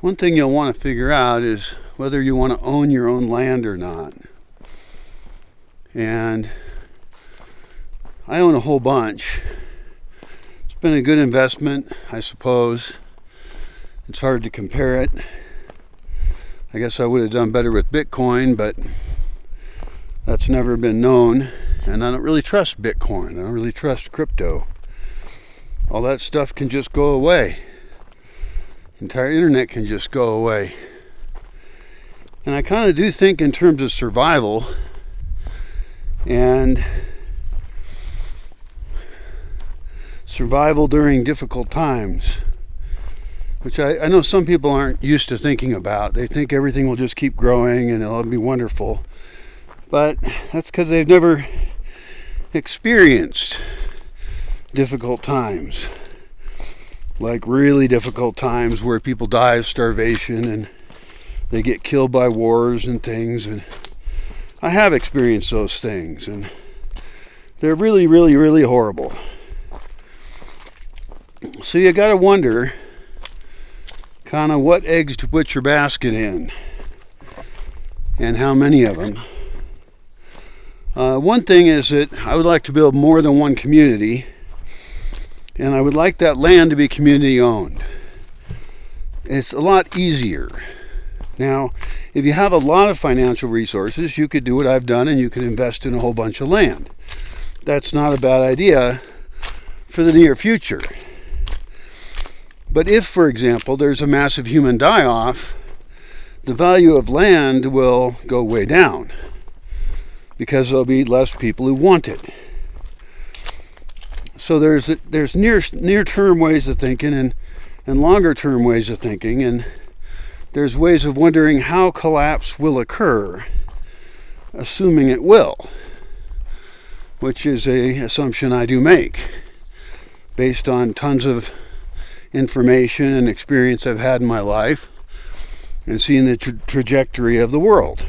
one thing you'll want to figure out is whether you want to own your own land or not. And I own a whole bunch. It's been a good investment, I suppose. It's hard to compare it. I guess I would have done better with Bitcoin, but that's never been known. And I don't really trust Bitcoin. I don't really trust crypto. All that stuff can just go away. The entire internet can just go away. And I kind of do think in terms of survival and survival during difficult times, which I know some people aren't used to thinking about. They think everything will just keep growing and it'll be wonderful. But that's because they've never experienced difficult times. Like really difficult times where people die of starvation and they get killed by wars and things. And I have experienced those things. And they're really, really, really horrible. So you got to wonder kind of what eggs to put your basket in and how many of them. One thing is that I would like to build more than one community, and I would like that land to be community owned. It's a lot easier. Now, if you have a lot of financial resources, you could do what I've done and you could invest in a whole bunch of land. That's not a bad idea for the near future. But if, for example, there's a massive human die-off, the value of land will go way down because there'll be less people who want it. So there's near-term ways of thinking and longer-term ways of thinking, and there's ways of wondering how collapse will occur, assuming it will, which is an assumption I do make based on tons of information and experience I've had in my life and seeing the trajectory of the world.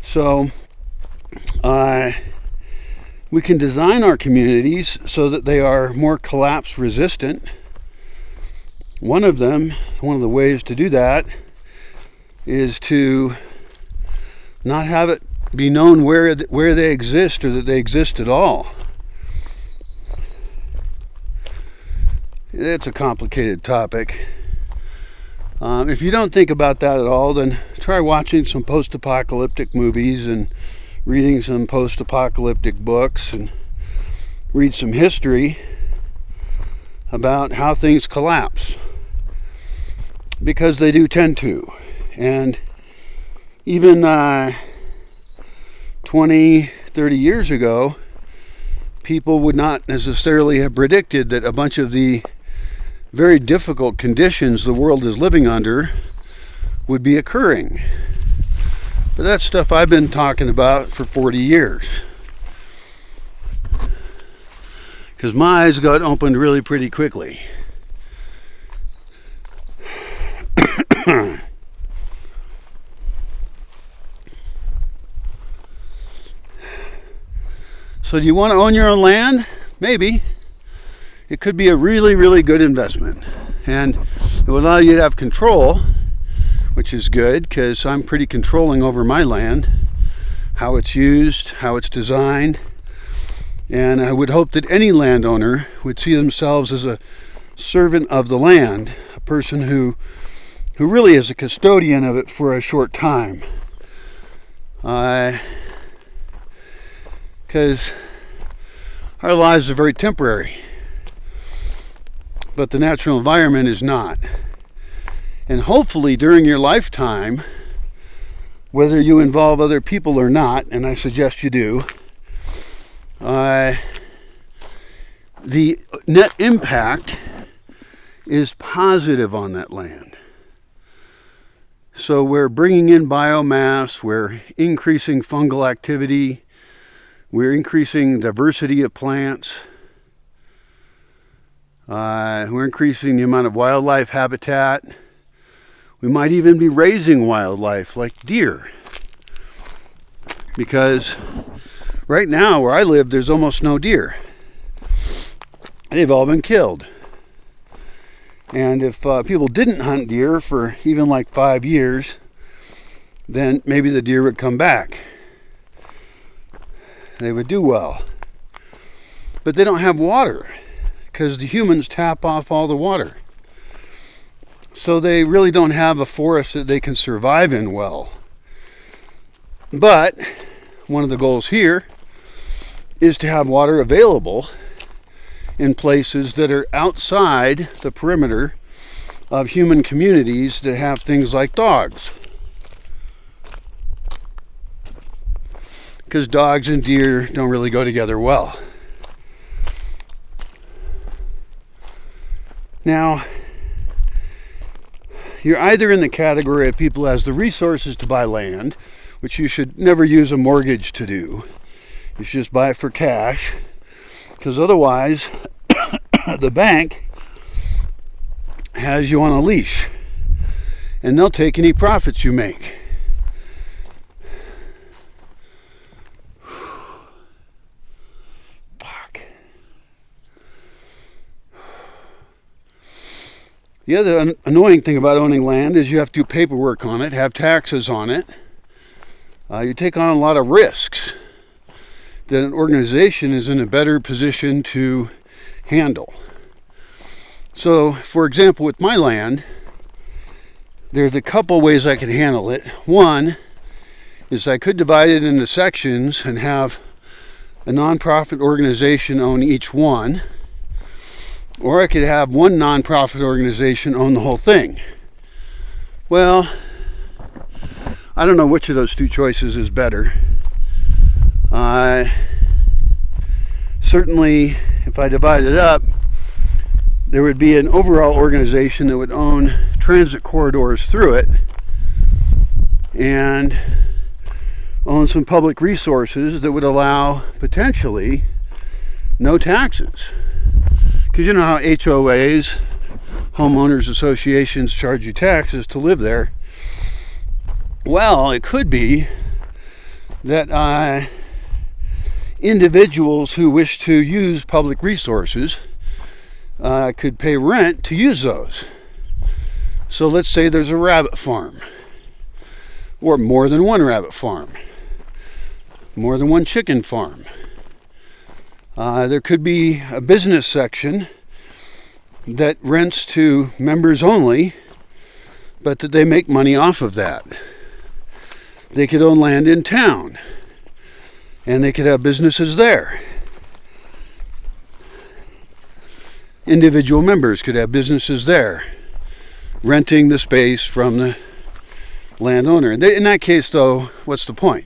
So we can design our communities so that they are more collapse resistant. One of the ways to do that is to not have it be known where they exist or that they exist at all. It's a complicated topic. If you don't think about that at all, then try watching some post-apocalyptic movies and reading some post-apocalyptic books and read some history about how things collapse. Because they do tend to. And even 20, 30 years ago, people would not necessarily have predicted that a bunch of the very difficult conditions the world is living under would be occurring. But that's stuff I've been talking about for 40 years. Because my eyes got opened really pretty quickly. So do you want to own your own land? Maybe. It could be a really, really good investment. And it will allow you to have control, which is good because I'm pretty controlling over my land, how it's used, how it's designed. And I would hope that any landowner would see themselves as a servant of the land, a person who really is a custodian of it for a short time. Because our lives are very temporary, but the natural environment is not. And hopefully during your lifetime, whether you involve other people or not, and I suggest you do, the net impact is positive on that land. So we're bringing in biomass, we're increasing fungal activity, we're increasing diversity of plants, we're increasing the amount of wildlife habitat. We might even be raising wildlife like deer. Because right now where I live, there's almost no deer. They've all been killed. And if people didn't hunt deer for even like 5 years, then maybe the deer would come back. They would do well. But they don't have water because the humans tap off all the water. So they really don't have a forest that they can survive in well. But one of the goals here is to have water available in places that are outside the perimeter of human communities that have things like dogs. Because dogs and deer don't really go together well. Now, you're either in the category of people who has the resources to buy land, which you should never use a mortgage to do. You should just buy it for cash, because otherwise the bank has you on a leash and they'll take any profits you make. Fuck. The other annoying thing about owning land is you have to do paperwork on it, have taxes on it. You take on a lot of risks that an organization is in a better position to handle. So, for example, with my land, there's a couple ways I could handle it. One is I could divide it into sections and have a nonprofit organization own each one, or I could have one nonprofit organization own the whole thing. Well, I don't know which of those two choices is better. Certainly, if I divide it up, there would be an overall organization that would own transit corridors through it and own some public resources that would allow potentially no taxes. Because you know how HOAs, homeowners associations, charge you taxes to live there. Well, it could be that individuals who wish to use public resources could pay rent to use those. So let's say there's a rabbit farm, or more than one rabbit farm, more than one chicken farm. There could be a business section that rents to members only, but that they make money off of that. They could own land in town, and they could have businesses there. Individual members could have businesses there, renting the space from the landowner. In that case, though, what's the point?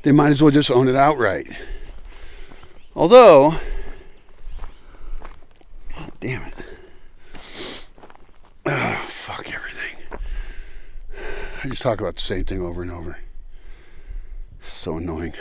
They might as well just own it outright. Although, God damn it. Oh, fuck everything. I just talk about the same thing over and over. It's so annoying.